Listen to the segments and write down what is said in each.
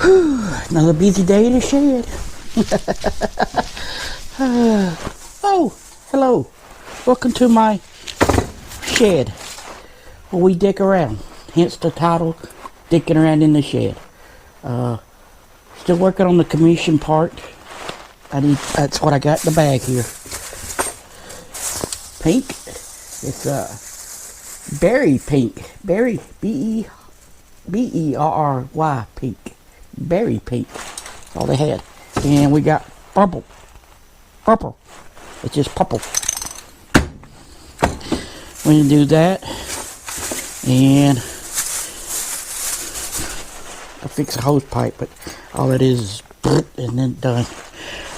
Another busy day in the shed. Oh, hello. Welcome to my shed where we dick around. Hence the title, Dicking Around in the Shed. Still working on the commission part. That's what I got in the bag here. Pink. It's berry pink. Berry, B-E-R-R-Y pink. Berry pink. That's all they had. And we got purple. Purple. It's just purple. We're going to do that. And I'll fix a hose pipe, but all it is and then done.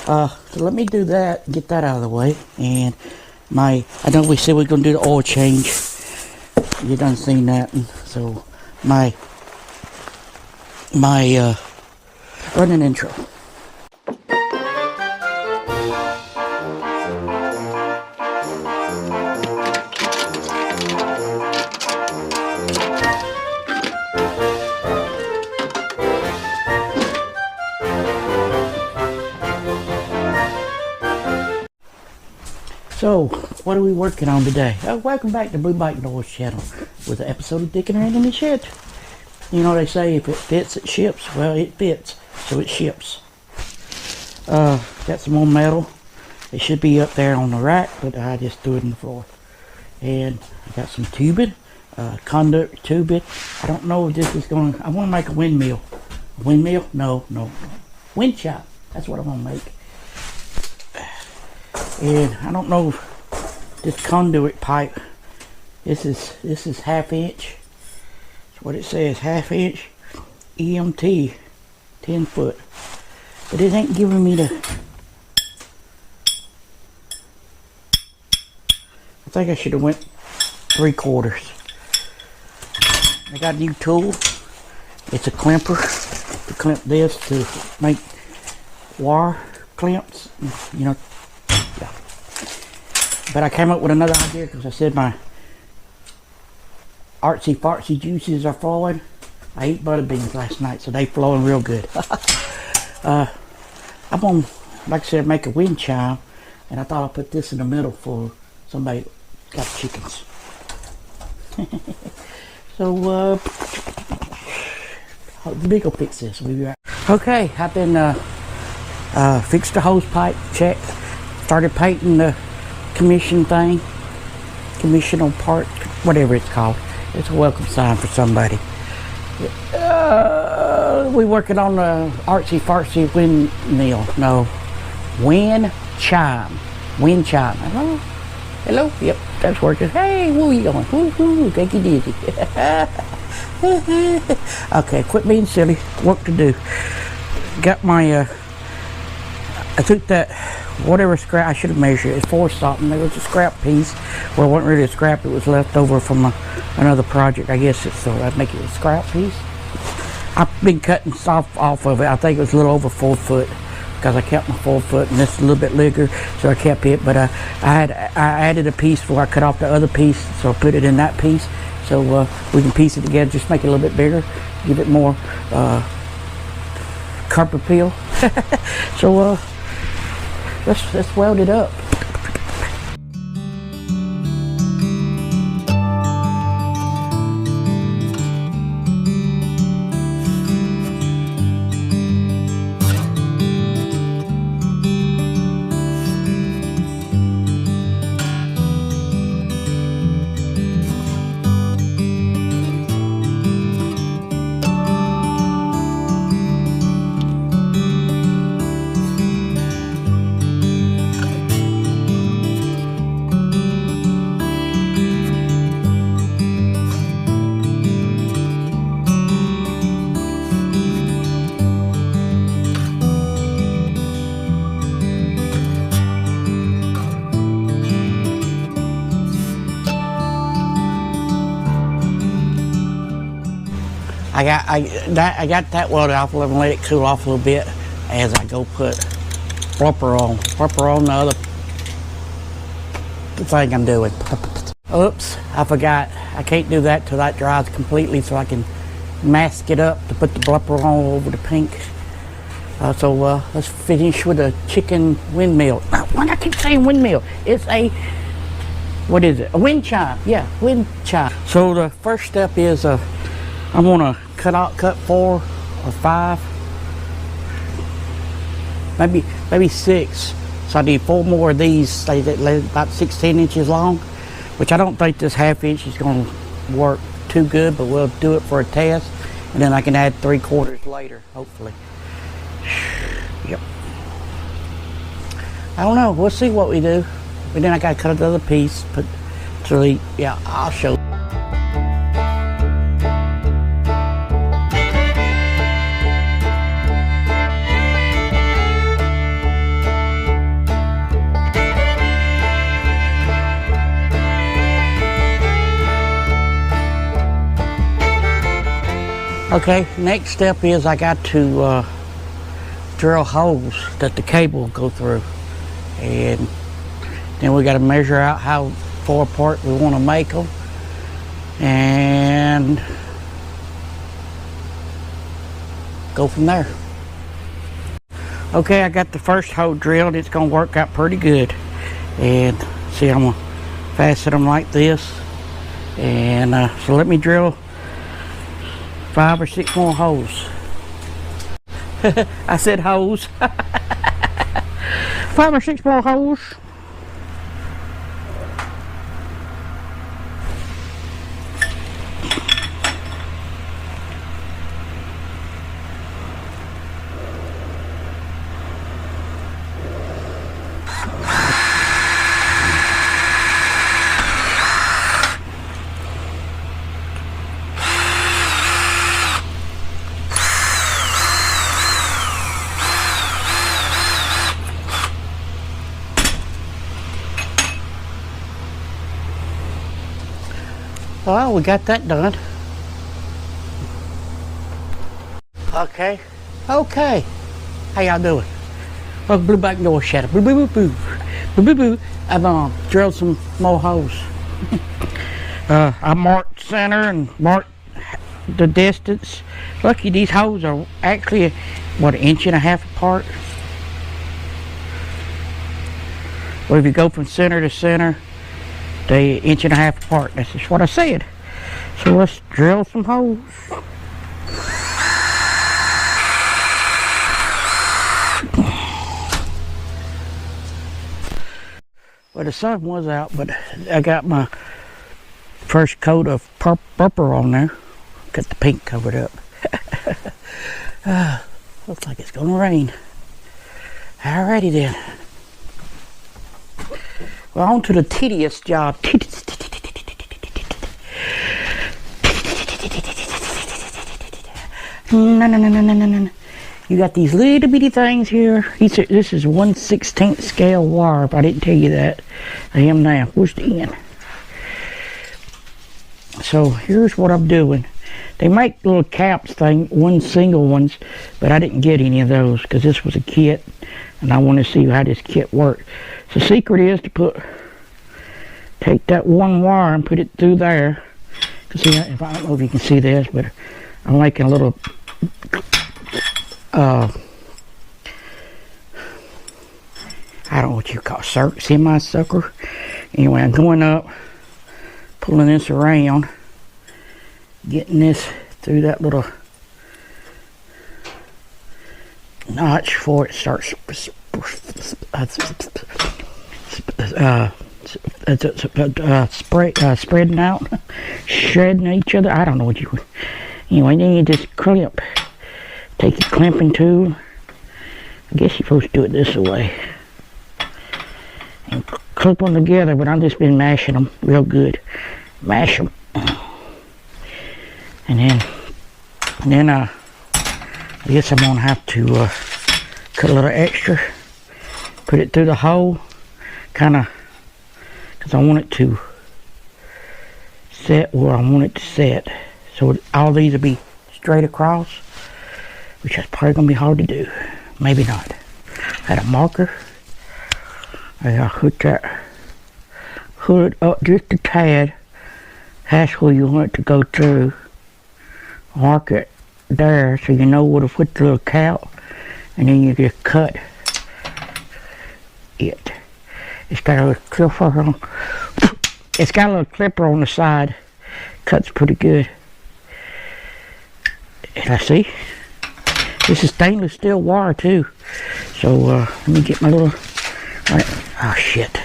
So let me do that, get that out of the way. And I know we said we're going to do the oil change. You done seen that. And so my running intro. So, what are we working on today? Welcome back to Blue Bike Noise channel with an episode of Dicking Around in the Shed. You know, they say if it fits, it ships. Well, it fits, so it ships. Got some more metal. It should be up there on the rack, but I just threw it in the floor. And I got some tubing, conductor tubing. I don't know if this is going to, I want to make a windmill. A windmill? No. Wind chime. That's what I want to make. And I don't know if this conduit pipe, this is ½ inch. That's what it says, ½ inch EMT, 10 foot. But it ain't giving me the, I think I should have went 3/4. I got a new tool. It's a crimper to clamp this to make wire clamps, you know. Yeah. But I came up with another idea because I said my artsy fartsy juices are flowing. I ate butter beans last night, so they flowing real good. I'm gonna, like I said, make a wind chime, and I thought I'd put this in the middle for somebody who got chickens. So we go fix this. We'll be right. Okay, I've been fixed the hose pipe, check. Started painting the commission thing, commissional part, whatever it's called. It's a welcome sign for somebody. We working on the artsy fartsy windmill. No, wind chime. Wind chime. Hello? Hello? Yep, that's working. Hey, where you going? Woo, take it easy. Okay, quit being silly. Work to do. Got my, I took that, whatever scrap, I should have measured it. It's 4 something. There was a scrap piece. Well, it wasn't really a scrap. It was left over from another project. I guess it's so I'd make it a scrap piece. I've been cutting stuff off of it. I think it was a little over 4 foot because I kept my 4 foot, and this is a little bit bigger, so I kept it. But I added a piece before I cut off the other piece, so I put it in that piece. So we can piece it together, just make it a little bit bigger, give it more curb appeal. So let's weld it up. I got that welded off and let it cool off a little bit as I go put flipper on the other thing I'm doing. Oops, I forgot. I can't do that till that dries completely so I can mask it up to put the blupper on over the pink. So let's finish with a chicken windmill. Why do I keep saying windmill? It's a, what is it? A wind chime. Yeah, wind chime. So the first step is I'm gonna cut 4 or 5, maybe 6. So I need 4 more of these, say that about 16 inches long, which I don't think this 1/2 inch is gonna work too good, but we'll do it for a test, and then I can add 3/4 later, hopefully. Yep. I don't know. We'll see what we do. But then I gotta cut another piece. But actually, yeah, I'll show. Okay, next step is I got to drill holes that the cable will go through, and then we got to measure out how far apart we want to make them, and go from there. Okay, I got the first hole drilled. It's gonna work out pretty good, and see, I'm gonna fasten them like this, and so let me drill 5 or 6 more holes. I said holes. 5 or 6 more holes. Well, we got that done. Okay. How y'all doing? Oh, blue back door shadow. Boo boo boo boo. Boo boo boo. I've drilled some more holes. I marked center and marked the distance. Lucky these holes are actually, what, 1.5 inches apart. Well, if you go from center to center, they 1.5 inches apart. That's just what I said. So let's drill some holes. Well, the sun was out, but I got my first coat of purple on there. Got the pink covered up. Looks like it's gonna rain. Alrighty then. Well, on to the tedious job. No. You got these little bitty things here. This is 1/16 scale wire. If I didn't tell you that, I am now. Where's the end? So here's what I'm doing. They make little caps one single ones, but I didn't get any of those because this was a kit, and I want to see how this kit worked. The secret is to take that one wire and put it through there. See, if I don't know if you can see this, but I'm making a little I don't know what you call it, semi-sucker. Anyway, I'm going up, pulling this around, getting this through that little notch before it starts spreading out, shredding each other. I don't know what you would. Anyway, then you just crimp. Take your clamping tool. I guess you're supposed to do it this way. And clip them together, but I've just been mashing them real good. Mash them. And then I guess I'm gonna have to cut a little extra. Put it through the hole. Kinda, because I want it to set where I want it to set. So all these will be straight across, which is probably going to be hard to do. Maybe not. I had a marker. I hook that hood up just a tad. That's where you want it to go through. mark it there so you know where to put the little cowl, and then you just cut it. It's got a little clipper on. It's got a little clipper on the side. Cuts pretty good. And I see this is stainless steel wire too. So let me get my little. Right. Oh shit!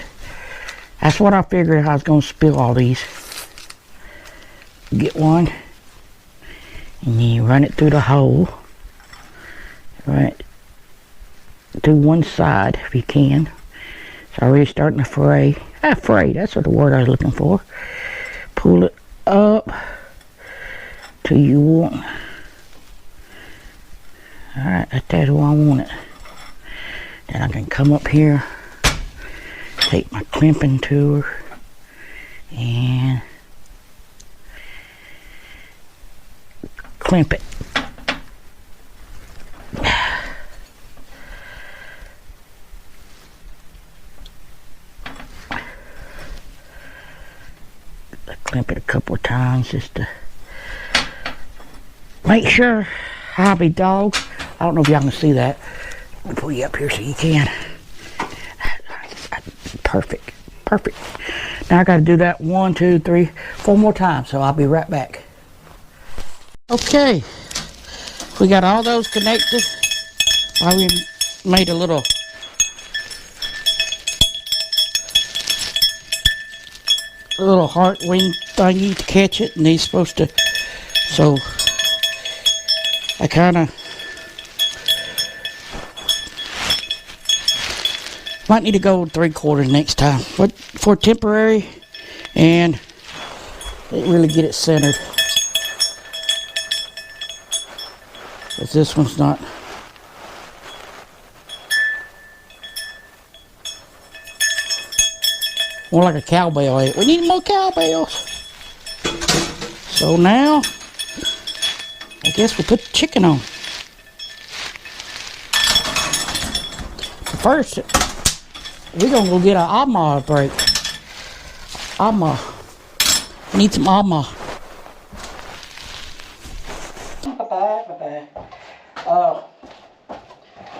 That's what I figured I was gonna spill all these. Get one, and then you run it through the hole. Right through one side if you can. It's already starting to fray. Fray, that's what the word I was looking for. Pull it up till you want. Alright, that's where I want it. Then I can come up here, take my crimping tool, and crimp it. Crimp it a couple of times just to make sure. Hobby dog. I don't know if y'all can see that. Let me pull you up here so you can. Perfect. Perfect. Now I got to do that 1, 2, 3, 4 more times, so I'll be right back. Okay. We got all those connected. I made a little heart wing thingy to catch it, and he's supposed to, so I kind of might need to go 3/4 next time, but for temporary and really get it centered, because this one's not. More like a cowbell. We need more cowbells. So now, I guess we'll put the chicken on. First, we're gonna go get an ama break. Ama. Need some ama.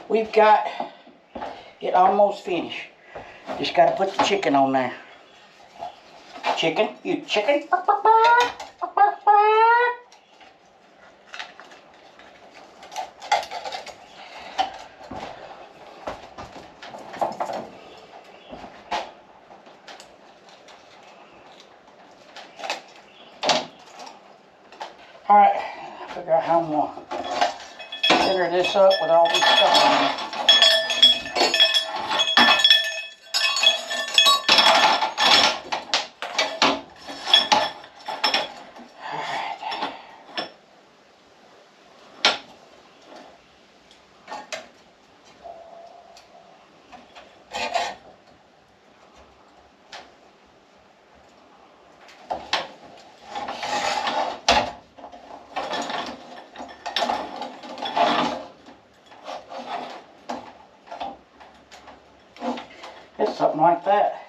We've got it almost finished. Just gotta put the chicken on there. Chicken, you chicken. Alright, figure out how I'm gonna figure this up with all this stuff on there. It's something like that.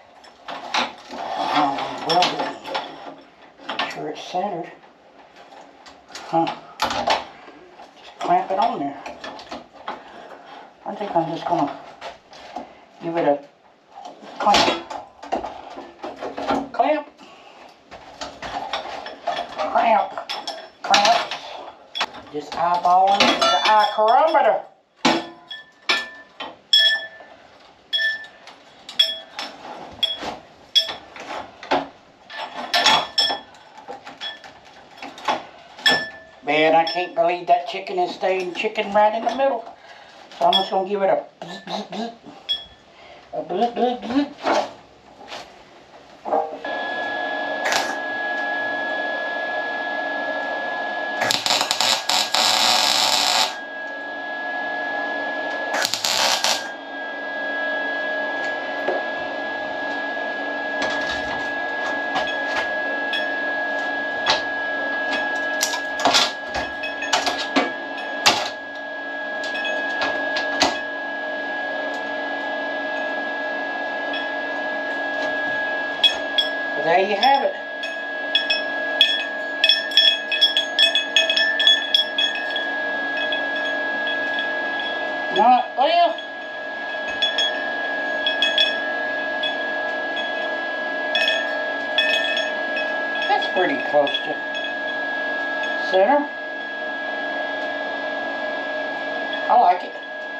Well, make sure it's centered. Just clamp it on there. I think I'm just gonna give it a clamp. Clamp. Clamp. Clamp. Just eyeballing the eye chronometer. Man, I can't believe that chicken is staying chicken right in the middle. So I'm just going to give it a bzz, bzz, bzz. A bzz, bzz, bzz. There you have it. Not well. That's pretty close to center. I like it.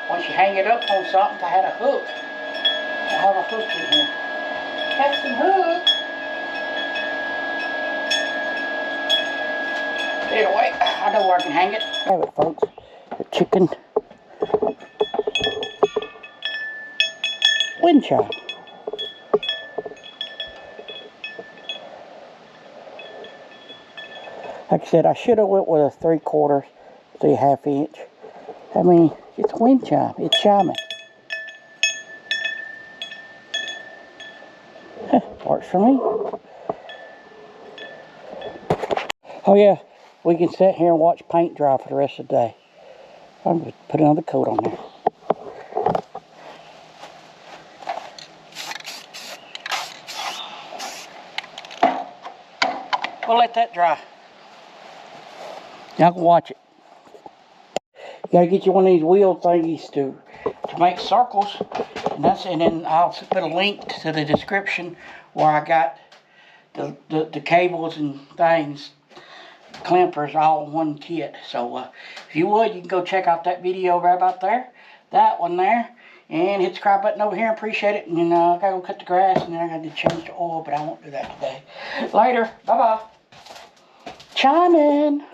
Once you hang it up on something, I had a hook. I have a hook in here. Got some hook. Anyway, I know where I can hang it. Have it, folks. The chicken wind chime. Like I said, I should have went with a 3/4, 3/2 inch. I mean, it's wind chime. It's chiming. Works for me. Oh yeah, we can sit here and watch paint dry for the rest of the day. I'm going to put another coat on there. We'll let that dry. Y'all can watch it. You gotta get you one of these wheel thingies to make circles, and then I'll put a link to the description where I got the cables and things, clampers, all in one kit. So if you would, you can go check out that video right about there, that one there, and hit the subscribe button over here. Appreciate it. And I gotta go cut the grass, and then I gotta change the oil, but I won't do that today. Later. Bye bye. Chime in.